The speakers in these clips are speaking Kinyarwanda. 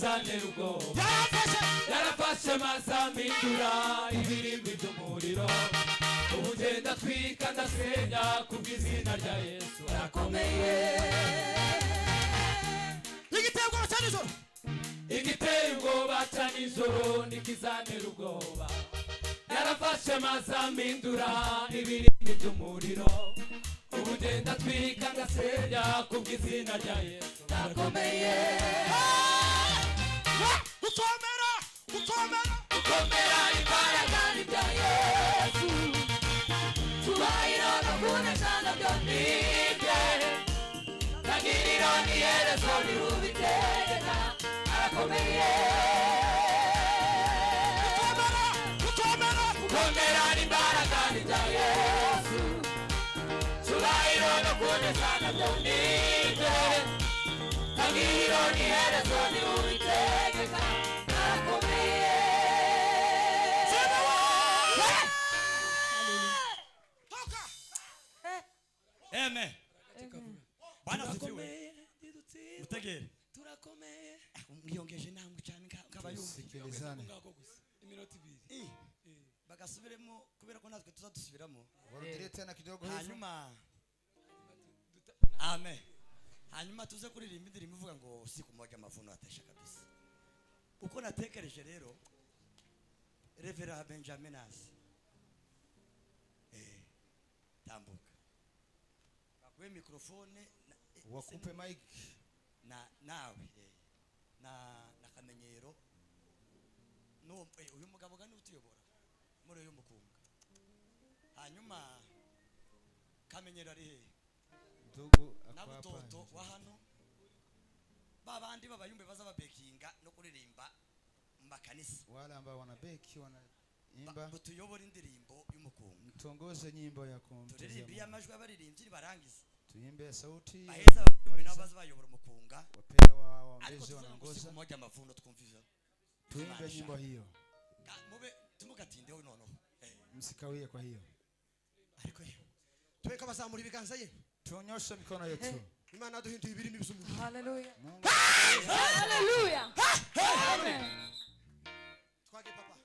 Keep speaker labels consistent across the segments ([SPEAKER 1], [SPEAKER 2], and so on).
[SPEAKER 1] nikizanira ubwoba yarafashe mazamindura ibirimbi by'umuriro ubugenda twika ndasenya kubw'izina rya Yesu arakomeye igiteye ubwoba cya nijoro nikizanira ubwoba yarafashe mazamindura ibirimbi by'umuriro ubugenda twika ndasenya kubw'izina rya Yesu arakomeye gukomera imbaraga n'ibya Yesu tubahiro no kunesha nabyo nibye tangiriro n'iherezo rirubitegeka arakomeye gukomera imbaraga n'ibya Yesu tubahiro no kunesha nabyo nibye tangiriro n'iherezo rirubitegeka arakomeye.
[SPEAKER 2] Amen. Bana sifiwe. Mutegere.
[SPEAKER 1] Turakomeye.
[SPEAKER 2] Mwiyongeje namwe cyane kabayumvikirezane.
[SPEAKER 1] Iminota 2.
[SPEAKER 2] Bagasubiremo kubera ko natwe tuzadusubiramo.
[SPEAKER 3] Warudirete na kidogo
[SPEAKER 2] hanyuma. Amen. Hanyuma tuze kuririmba indirimbo ivuga ngo siku moja mavuno atasha kabisa. Uko natekereje rero Reverend Benjamin Asi. Tambuka. Bakwe mikrofone
[SPEAKER 3] wakupe mic
[SPEAKER 2] nawe na kamenyero no uyu mugabo gani utuyobora muri uyu mukunga hanyuma kamenyero ari he
[SPEAKER 3] ndugu
[SPEAKER 2] nabutoto wa hano babandi babayumbe baza babekinga no kuririmba makanisa
[SPEAKER 3] wala ambao wana beki wana imba
[SPEAKER 2] butuyobora indirimbo y'umukunga
[SPEAKER 3] mtongoze nyimbo ya kumtazama
[SPEAKER 2] turirimbi amajwi abaririmbyi barangiza
[SPEAKER 3] tuimbe sauti
[SPEAKER 2] baheza abayumbe nabaza bayobora umukunga
[SPEAKER 3] wapea waombezi wanaongoza
[SPEAKER 2] moja mavuno tukumviza
[SPEAKER 3] tuimbe nyimbo hiyo
[SPEAKER 2] mube tumugatindeho nono
[SPEAKER 3] msikawie kwa hiyo
[SPEAKER 2] ariko tweka bazamura ibiganza ye
[SPEAKER 3] tuonyoshe mikono yetu
[SPEAKER 2] Imana duhinduye ibirimi by'umuntu
[SPEAKER 4] haleluya haleluya amen
[SPEAKER 2] twage papa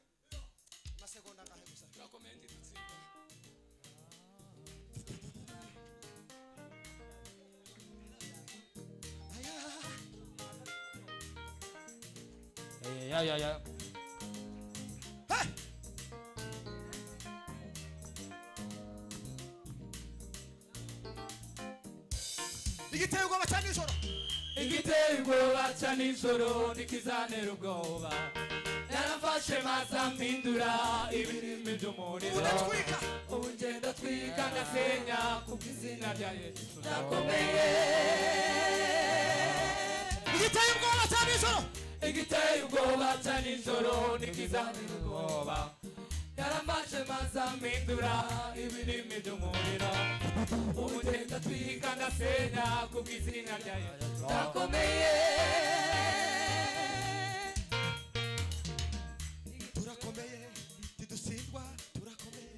[SPEAKER 2] masegonda ngahe gusa
[SPEAKER 1] turakomeye nditsinda ya
[SPEAKER 2] igiteye ubwoba cya nijoro
[SPEAKER 1] igiteye ubwoba cya nijoro nikizanira ubwoba yarafashe mazamindura ibirimi by'umuriro ubugenda twika ndasenya kubw'izina rya Yesu arakomeye
[SPEAKER 2] igiteye ubwoba cya nijoro
[SPEAKER 1] igiteye ubwoba cya nijoro nikizanira ubwoba yarafashe mazamindura ibirimi by'umuriro ubugenda twika ndasenya kubw'izina rya Yesu arakomeye
[SPEAKER 2] turakomeye tidutsindwa turakomeye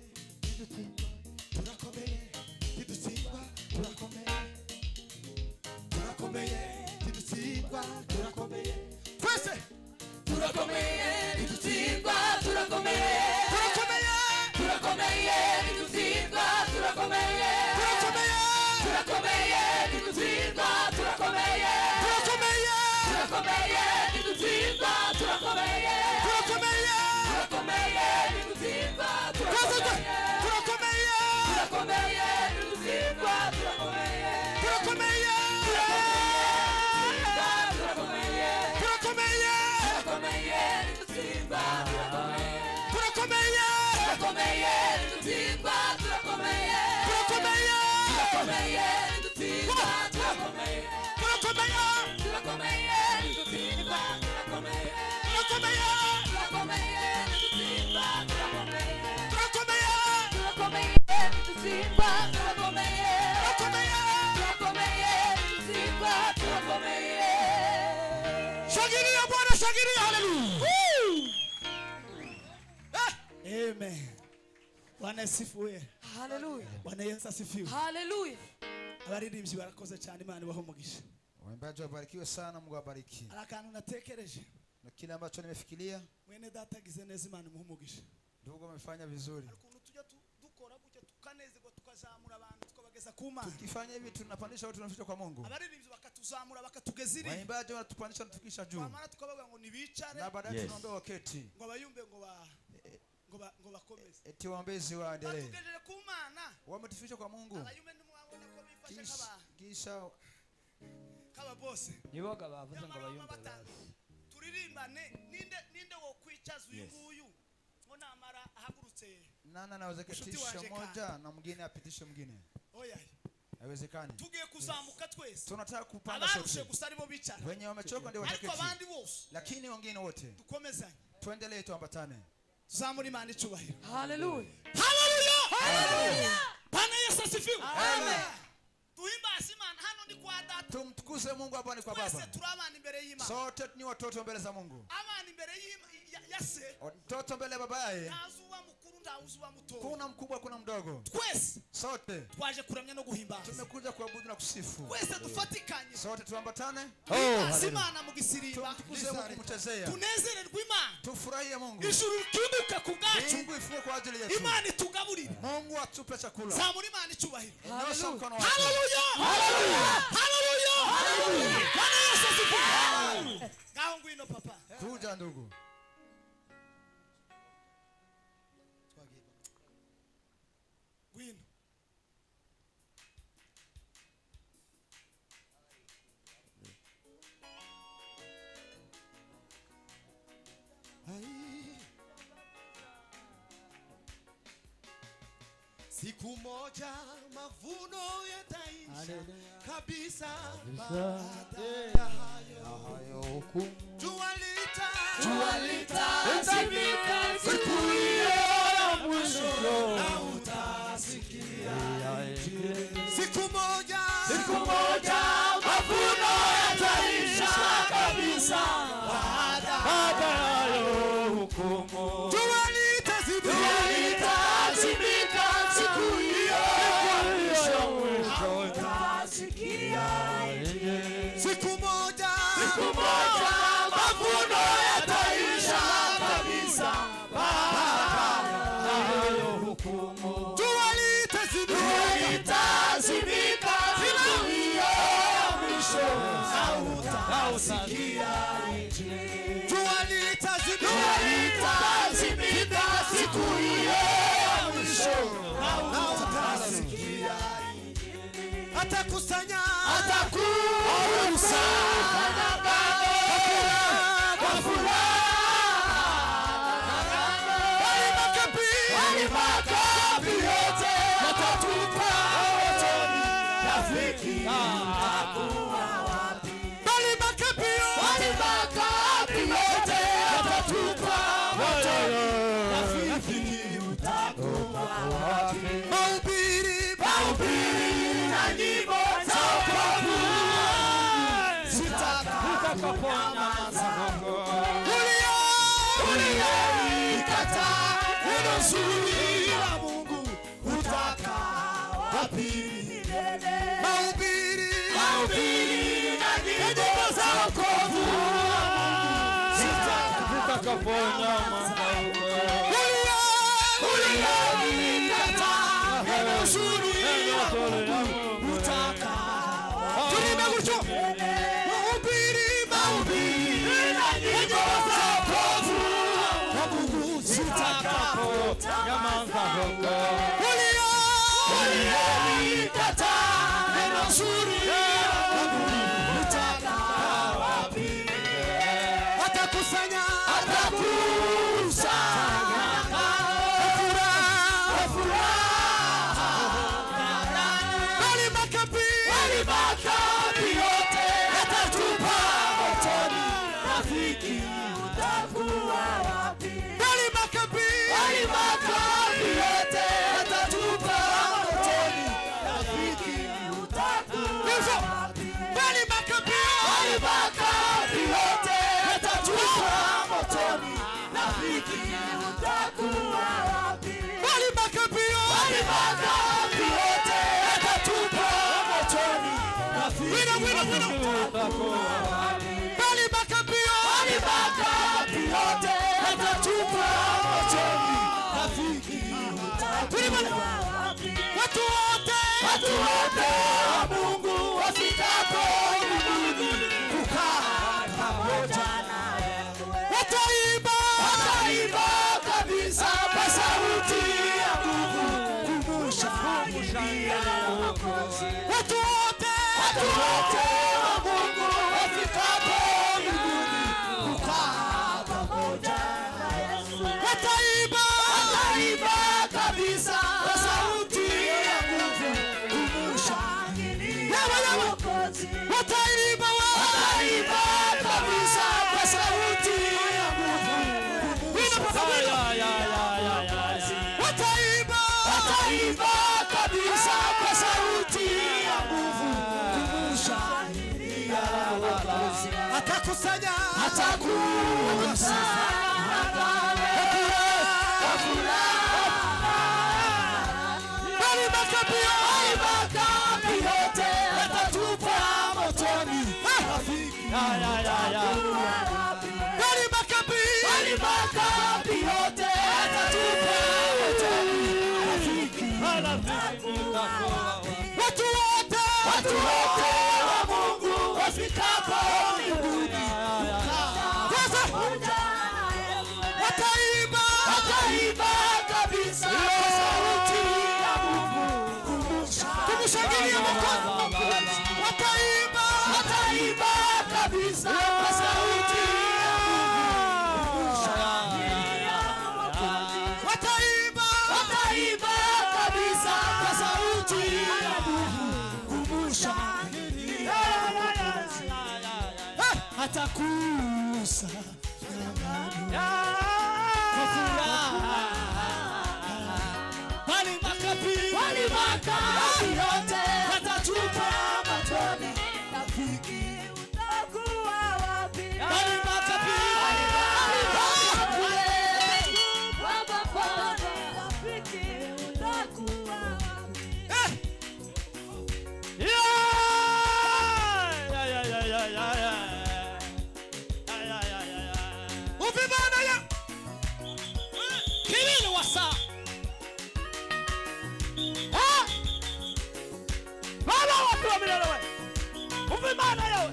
[SPEAKER 2] turakomeye tidutsindwa turakomeye turakomeye tidutsindwa turakomeye twese
[SPEAKER 1] turakomeye tidutsindwa turakomeye turakomeye tidutsindwa turakomeye turakomeye tidutsindwa turakomeye turakomeye tidutsindwa turakomeye turakomeye tidutsindwa turakomeye turakomeye tidutsindwa turakomeye
[SPEAKER 2] Shagiria Bwana, shagiria, hallelujah. Amen. Bwana asifiwe.
[SPEAKER 4] haleluya
[SPEAKER 2] Bwana Yesu asifiwe.
[SPEAKER 4] haleluya
[SPEAKER 2] Abaririmbyi barakoze cyane, Imana ibahe umugisha.
[SPEAKER 3] Waimbaji wabarikiwe sana, Mungu awabariki.
[SPEAKER 5] Arakantu natekereje.
[SPEAKER 3] Na kile ambacho nimefikiria,
[SPEAKER 5] Mwene data agize neza, Imana imuhumugisha.
[SPEAKER 3] ndugu amefanya vizuri.
[SPEAKER 5] Ukuntu tujya dukora gutya tukanezerwa tukazamura abantu tukabageza ku Mana.
[SPEAKER 3] Tukifanya hivi tunapandisha watu tunafika kwa Mungu.
[SPEAKER 5] Abaririmbyi bakatuzamura bakatugeza iri.
[SPEAKER 3] Waimbaji wanatupandisha tufikisha juu.
[SPEAKER 5] Wamara tukabaga ngo nibicare.
[SPEAKER 3] Na baadaye tunaomba waketi.
[SPEAKER 5] Ngo bayumbe ngo bakomeze.
[SPEAKER 3] Eti waombezi waendelee.
[SPEAKER 5] Batugejeje ku Mana.
[SPEAKER 3] Wametufikisha kwa Mungu.
[SPEAKER 5] Abayumbe ntimwabona ko bifashe
[SPEAKER 3] Kisha
[SPEAKER 5] kaba bose.
[SPEAKER 6] niboga bavuze ngo bayumve
[SPEAKER 5] turirimbane ninde wo kwicaza uyu nguyu ngo namara ahagurutse.
[SPEAKER 3] nana naweza ketisha moja na mwingine apitishe mwingine.
[SPEAKER 5] Oya.
[SPEAKER 3] Haiwezekani.
[SPEAKER 5] Tugiye kuzamuka twese.
[SPEAKER 3] Tunataka kupanda
[SPEAKER 5] Abarushe
[SPEAKER 3] sote.
[SPEAKER 5] gusa aribo bicara.
[SPEAKER 3] Wenye wamechoka ndio
[SPEAKER 5] Ariko
[SPEAKER 3] wataketi.
[SPEAKER 5] abandi bose
[SPEAKER 3] Lakini wengine wote
[SPEAKER 5] dukomezanye.
[SPEAKER 3] tuendelee tuambatane.
[SPEAKER 5] Tuzamure Imana icubahiro.
[SPEAKER 4] Hallelujah.
[SPEAKER 5] Hallelujah. Bwana Yesu asifiwe.
[SPEAKER 3] Amen.
[SPEAKER 5] Tuhimbase Imana hano ni kwa data.
[SPEAKER 3] Tumtukuze Mungu hapa ni kwa
[SPEAKER 5] Twese
[SPEAKER 3] Baba.
[SPEAKER 5] turabana imbere y'Imana.
[SPEAKER 3] Sote ni watoto mbele za Mungu.
[SPEAKER 5] Abana imbere ya se.
[SPEAKER 3] Watoto mbele ya babaye.
[SPEAKER 5] Ntazuba mukuru ntazuba muto.
[SPEAKER 3] Kuna mkubwa kuna mdogo.
[SPEAKER 5] Twese
[SPEAKER 3] Sote
[SPEAKER 5] twaje kuramya no guhimbaza.
[SPEAKER 3] tumekuja kuabudu na kusifu.
[SPEAKER 5] Twese dufatikanye.
[SPEAKER 3] Sote tuambatane.
[SPEAKER 5] Tuhimbase Imana mu gisirimba.
[SPEAKER 3] Tumtukuze Mungu kumchezea.
[SPEAKER 5] Tunezererwe Imana.
[SPEAKER 3] Tufurahie Mungu.
[SPEAKER 5] Ijuru ritunduke ku bwacu.
[SPEAKER 3] Mungu ifuwe kwa ajili yetu.
[SPEAKER 5] Imana itugaburire.
[SPEAKER 3] Mungu atupe chakula.
[SPEAKER 5] Zamura Imana icubahiro.
[SPEAKER 3] Nyosha mkono wako.
[SPEAKER 5] Hallelujah. Hallelujah. Hallelujah. Bwana Yesu asifiwe. Ngaho ngwino papa.
[SPEAKER 3] Kuja ndugu.
[SPEAKER 5] Ngwino.
[SPEAKER 1] Siku moja mavuno yataisha kabisa. Jua litazimika siku hiyo ya mwisho, na utasikia siku moja mavuno yataisha kabisa. Baada ya hukumu, jua litazimika siku hiyo ya mwisho, utasikia siku moja mavuno yataisha kabisa. Baada ya hukumu, jua litazimika siku hiyo ya mwisho, na utasikia jua litazimika siku hiyo ya mwisho, na utasikia atakusanya kwa furaha, bali makapi yote yatatupa motoni. Rafiki utakuwa wapi? Bali makapi yote yatatupa motoni. Rafiki utakuwa wapi? Mahubiri na nyimbo za wokovu zitakaponyamaza. Uliyekataa neno zuri la Mungu utakaa wapi? Mahubiri na nyimbo za wokovu zitakaponyamaza. Uliyekataa neno zuri la Mungu utakaa wapi? Mahubiri na nyimbo za wokovu zitakaponyamaza. Uliyekataa neno zuri la Mungu utakaa wapi? Atakusanya bali makapi yote yatatupa motoni. Rafiki utakuwa wapi? Bali makapi yote yatatupa motoni. Rafiki utakuwa wapi? Bali makapi yote yatatupa motoni. Rafiki utakuwa wapi? Bali makapi yote yatatupa motoni. Rafiki
[SPEAKER 5] bali makapi yote yatatupa motoni. Rafiki watu wote wa Mungu wafikapo mbinguni kukaa pamoja naye, wataimba kabisa kwa sauti ya nguvu kumshangilia Mwokozi. Watu wote wa Mungu wafikapo mbinguni kukaa pamoja na Yesu, wataimba kabisa kwa sauti ya nguvu kumshangilia Mwokozi. Wataimba kabisa kwa sauti ya nguvu wataimba kabisa kwa sauti ya nguvu kumshangilia Mwokozi. Atakusanya bali makapi yote yatatupa motoni. Rafiki bali makapi yote yatatupa motoni. Rafiki watu wote wa Mungu wafikapo mbinguni wataimba kabisa kwa sauti ya nguvu kumshangilia Mwokozi. Wataimba kabisa kwa sauti ya nguvu kumshangilia Mwokozi. Wataimba kabisa kwa sauti ya nguvu kumshangilia Mwokozi. Atakusa bali makapi yote yatatupa motoni. Rafiki utakuwa wapi? Bali makapi rafiki utakuwa wapi? Uvimana ya kilini wasa bala watu wa milele we uvimana ya we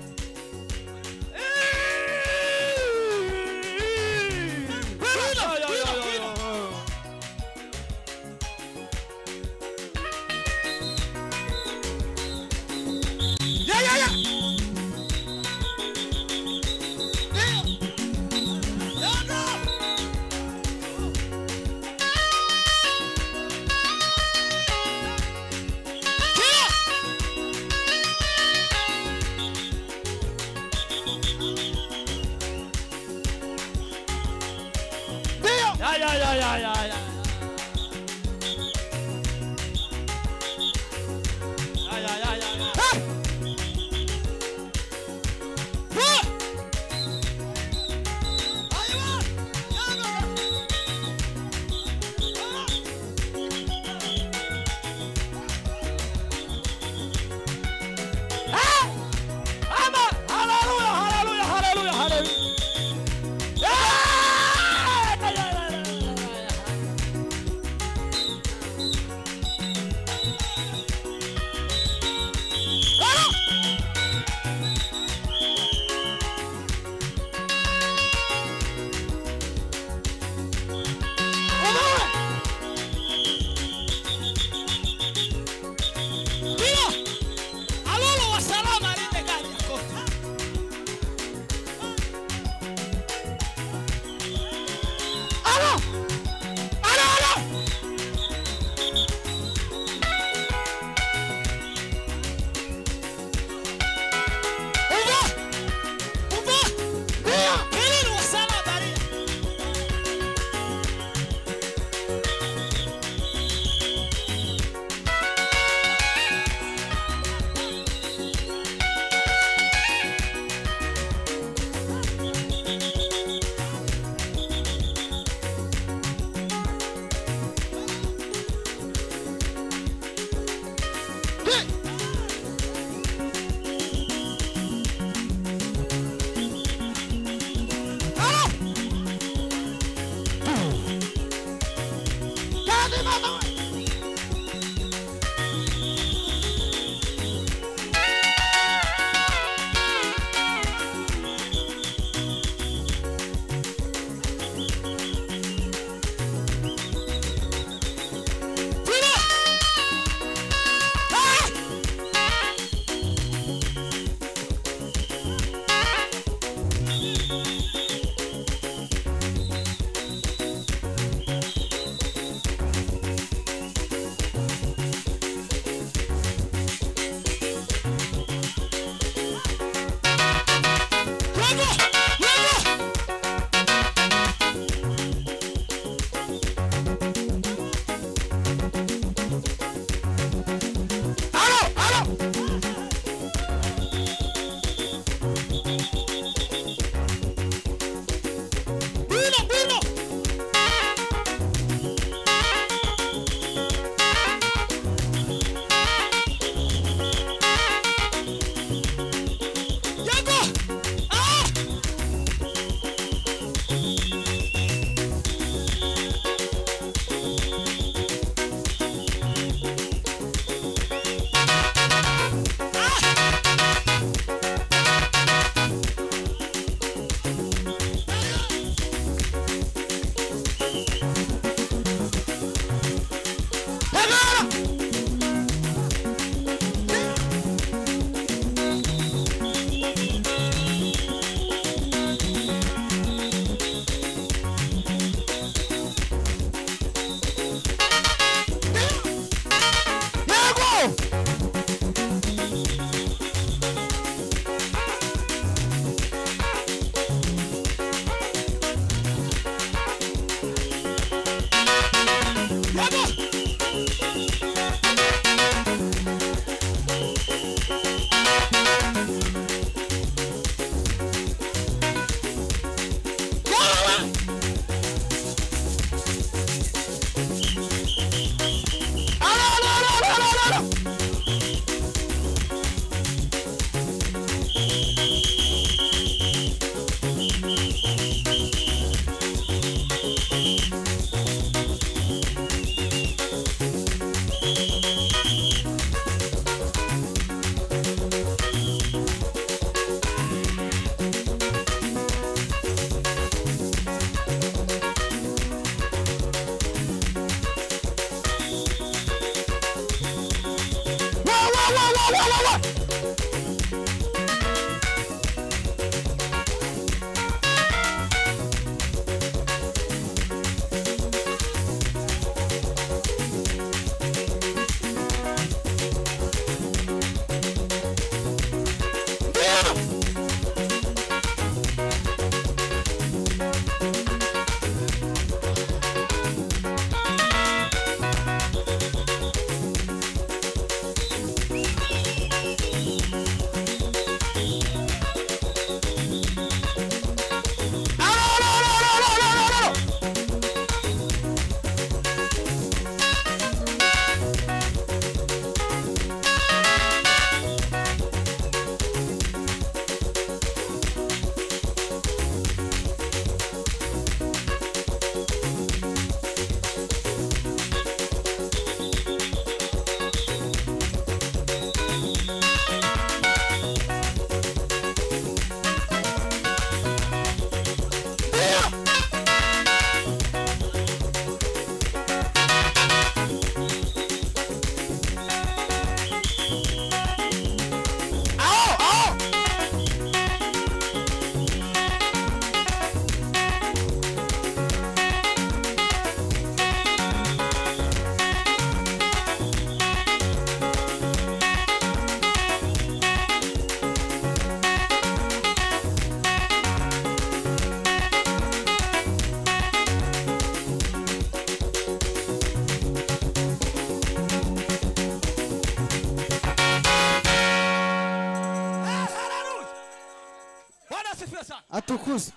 [SPEAKER 5] Atukuze.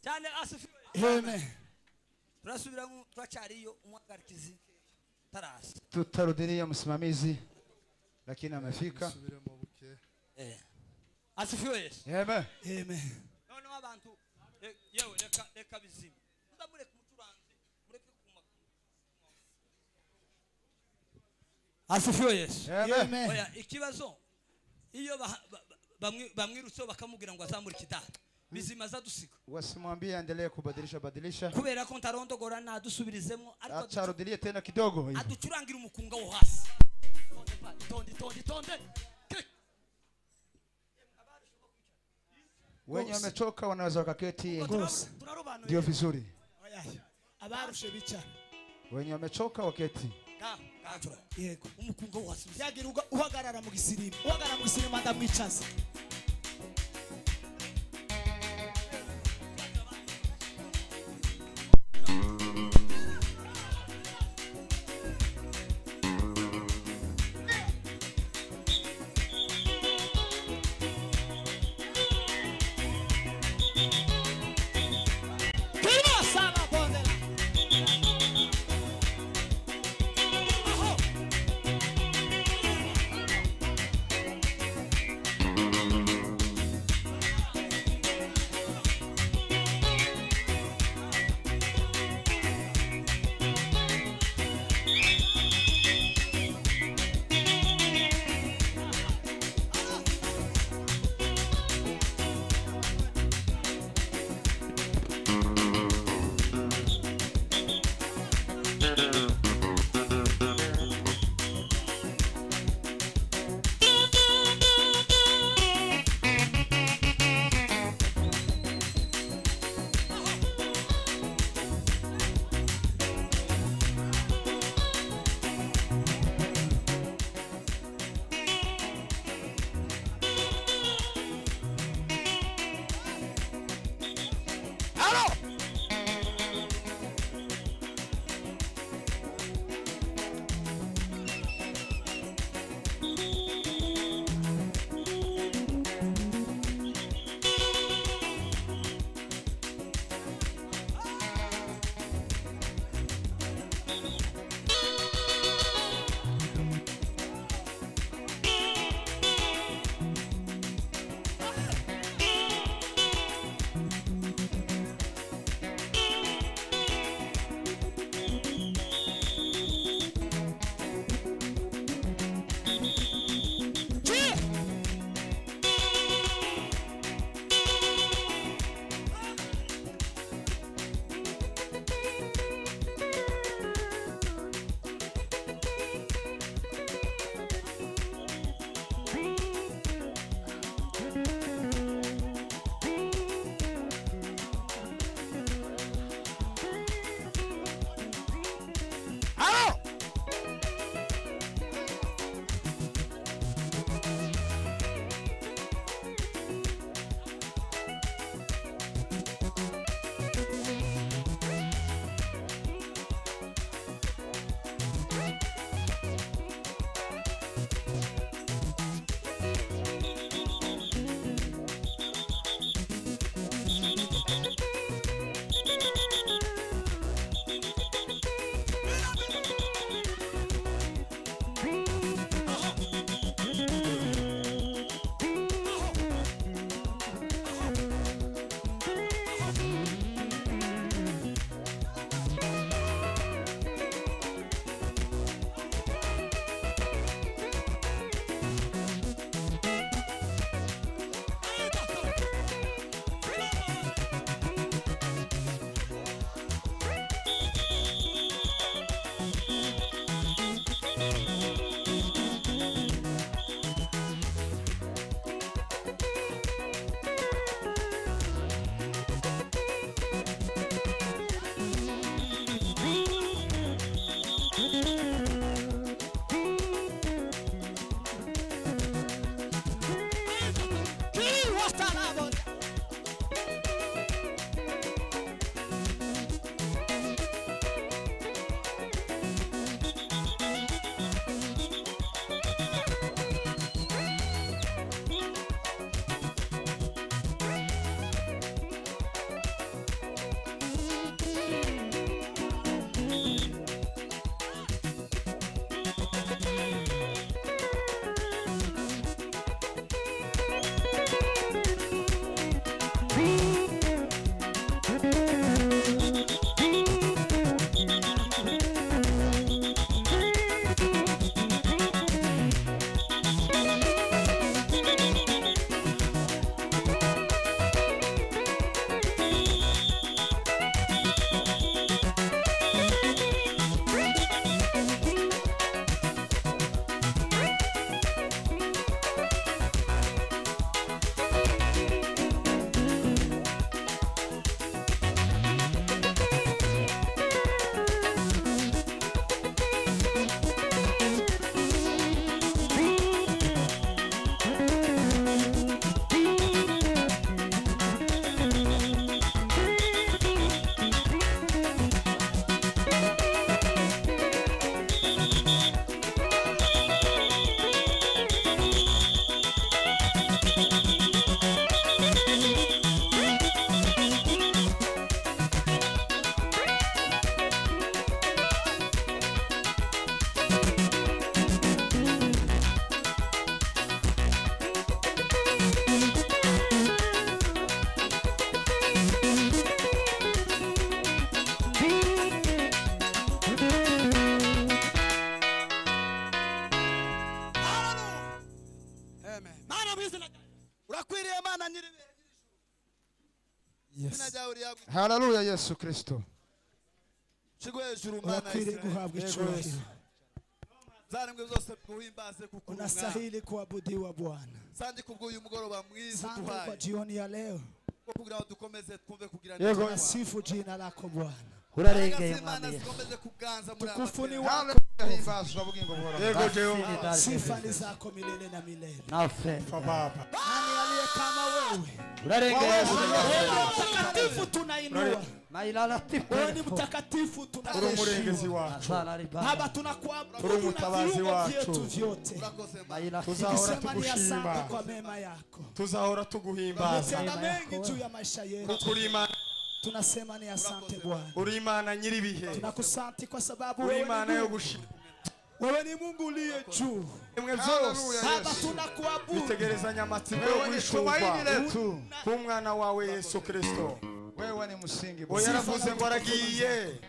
[SPEAKER 2] cyane asifiwe.
[SPEAKER 5] Amen.
[SPEAKER 2] Turasubira twachariyo umwagarikizi tarasi.
[SPEAKER 3] Tutarudilia msimamizi lakini amefika.
[SPEAKER 2] Asifiwe Yesu.
[SPEAKER 3] Amen.
[SPEAKER 5] Amen.
[SPEAKER 2] None abantu yewe reka bizima. Ndamure kumuturanze. Mureke kuma. Asifiwe Yesu.
[SPEAKER 3] Amen.
[SPEAKER 2] Oya ikibazo iyo bamwirutse bakamubwira ngo azamura kidata. Bizima zadusiga.
[SPEAKER 3] Wasimwambie endelee kubadilisha.
[SPEAKER 2] Kubera ko ntarondogora nadusubirizemo
[SPEAKER 3] ariko acharudilie tena kidogo hivi.
[SPEAKER 2] Aducurangira umukunga wo hasi. Tonde.
[SPEAKER 3] Wenye wamechoka wanaweza wakaketi. Ndio vizuri.
[SPEAKER 5] Abarushe bicara.
[SPEAKER 3] Wenye wamechoka waketi.
[SPEAKER 5] Yego. Umukunga wo hasi. Yagira uhagarara mu gisirimo. Uhagarara mu gisirimo ndamwicaza. amen
[SPEAKER 2] mana mu izina
[SPEAKER 5] urakwiriye mana nyiribe izina ryawe riyagwe
[SPEAKER 3] Haleluya Yesu Kristo.
[SPEAKER 5] shigo hejuru mana
[SPEAKER 1] Unakwiriye guhabwa icyubahiro.
[SPEAKER 5] zarembwe zose guhimbaze kuko
[SPEAKER 1] Unastahili kuabudiwa Bwana.
[SPEAKER 5] sandi kubw'uyu mugoroba mwiza
[SPEAKER 1] Asante kwa
[SPEAKER 5] tuhaye
[SPEAKER 1] jioni ya leo.
[SPEAKER 5] kugira ngo dukomeze twumve kugira
[SPEAKER 3] Yego.
[SPEAKER 1] Tunasifu jina lako Bwana.
[SPEAKER 6] urarengeye
[SPEAKER 5] Imana
[SPEAKER 6] mwami Yesu.
[SPEAKER 5] zikomeze kuganza muri
[SPEAKER 1] Tukufu ni
[SPEAKER 5] aba
[SPEAKER 1] wako.
[SPEAKER 3] Haleluya himbazwa bugingo buhoraho.
[SPEAKER 7] Yego Jehova.
[SPEAKER 6] Basi
[SPEAKER 1] Sifa ni zako milele na milele.
[SPEAKER 6] nafe
[SPEAKER 7] Baba.
[SPEAKER 1] Nani aliye kama wewe?
[SPEAKER 6] urarengeye
[SPEAKER 1] Wewe mtakatifu tunainua.
[SPEAKER 6] mailala tipe
[SPEAKER 1] Wewe ni mtakatifu
[SPEAKER 7] Uri
[SPEAKER 1] tunaheshimu.
[SPEAKER 7] umurengezi wacu.
[SPEAKER 6] azala ribana
[SPEAKER 1] Baba tunakuabudu
[SPEAKER 7] Uri
[SPEAKER 1] na
[SPEAKER 7] umutabazi
[SPEAKER 1] viungo
[SPEAKER 7] wacu.
[SPEAKER 1] vyetu vyote.
[SPEAKER 5] urakoze Mana.
[SPEAKER 6] maila
[SPEAKER 7] Tuzahora
[SPEAKER 1] Tukisema ni asante
[SPEAKER 7] tugushima.
[SPEAKER 1] kwa mema yako.
[SPEAKER 7] Tuzahora tuguhimbaza.
[SPEAKER 1] Umetenda mengi juu ya maisha yetu.
[SPEAKER 7] Kuko uri Imana,
[SPEAKER 1] Tunasema ni asante Bwana.
[SPEAKER 7] uri Imana nyiribihe.
[SPEAKER 1] Tunakusanti kwa sababu
[SPEAKER 7] Uri
[SPEAKER 1] wewe
[SPEAKER 7] Imana
[SPEAKER 1] ni
[SPEAKER 7] yo
[SPEAKER 1] Mungu.
[SPEAKER 7] gushima.
[SPEAKER 1] Wewe ni Mungu uliye juu.
[SPEAKER 7] Emwe
[SPEAKER 3] Haleluya
[SPEAKER 7] byose
[SPEAKER 1] Baba
[SPEAKER 3] Yesu.
[SPEAKER 1] tunakuabudu.
[SPEAKER 7] bitegerezanya amatsiko yo
[SPEAKER 3] Wewe ni
[SPEAKER 7] gushurwa
[SPEAKER 3] tumaini letu.
[SPEAKER 7] k'umwana wawe Yesu Kristo.
[SPEAKER 3] Wewe ni msingi
[SPEAKER 7] Oya
[SPEAKER 3] Bwana.
[SPEAKER 7] yaravuze ngo aragiye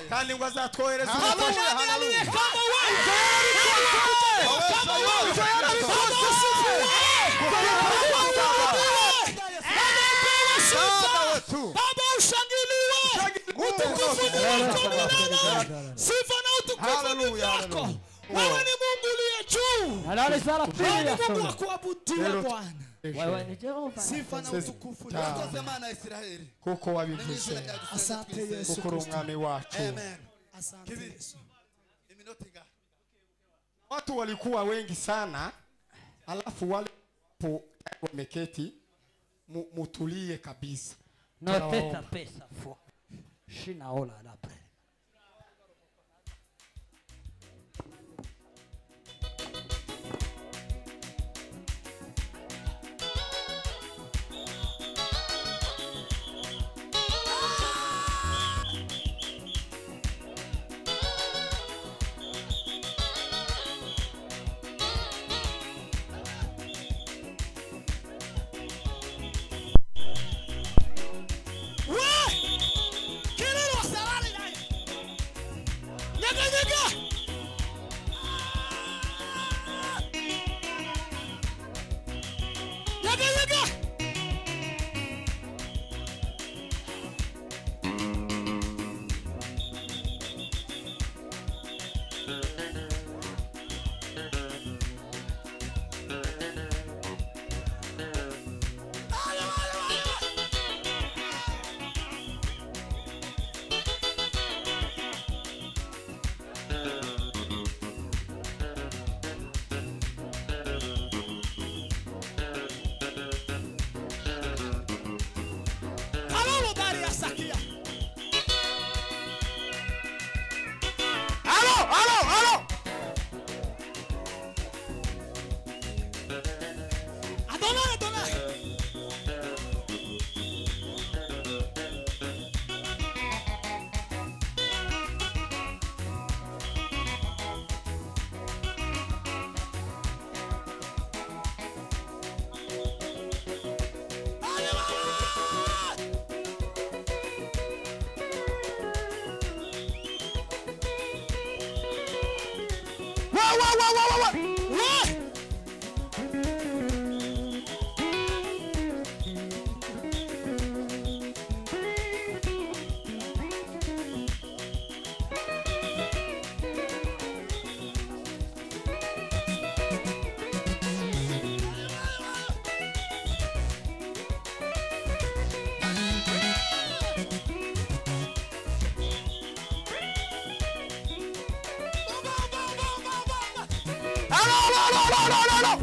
[SPEAKER 7] kandi ngo azatwohereza
[SPEAKER 3] Haleluya,
[SPEAKER 7] umufasha.
[SPEAKER 3] haleluya. Baba wetu.
[SPEAKER 1] Baba ushangiliwe. Utukufu ni wako milele. Sifa na utukufu ni
[SPEAKER 3] Haleluya,
[SPEAKER 1] wako.
[SPEAKER 3] haleluya.
[SPEAKER 1] Wewe ni Mungu uliye juu.
[SPEAKER 6] halali sala
[SPEAKER 1] Wewe
[SPEAKER 6] pili
[SPEAKER 1] ni
[SPEAKER 6] ya
[SPEAKER 1] Mungu
[SPEAKER 6] sola
[SPEAKER 1] wa kuabudiwa Bwana.
[SPEAKER 6] wewe ni Jehova
[SPEAKER 1] Sifa na utukufu ni
[SPEAKER 7] Cyane.
[SPEAKER 1] wako.
[SPEAKER 5] urakoze Mana Israeli
[SPEAKER 7] kuko
[SPEAKER 5] Ni
[SPEAKER 7] wabivuze
[SPEAKER 5] izina rya Yesu
[SPEAKER 1] Asante
[SPEAKER 5] twizeye.
[SPEAKER 1] Yesu
[SPEAKER 7] kuko uri
[SPEAKER 1] Kristo.
[SPEAKER 7] umwami wacu.
[SPEAKER 5] Amen
[SPEAKER 1] Asante Yesu.
[SPEAKER 5] iminota ingahe
[SPEAKER 7] Watu walikuwa wengi sana, alafu wale wameketi, mutulie kabisa.
[SPEAKER 6] no teta pesa fo shina ola labre
[SPEAKER 3] Hello.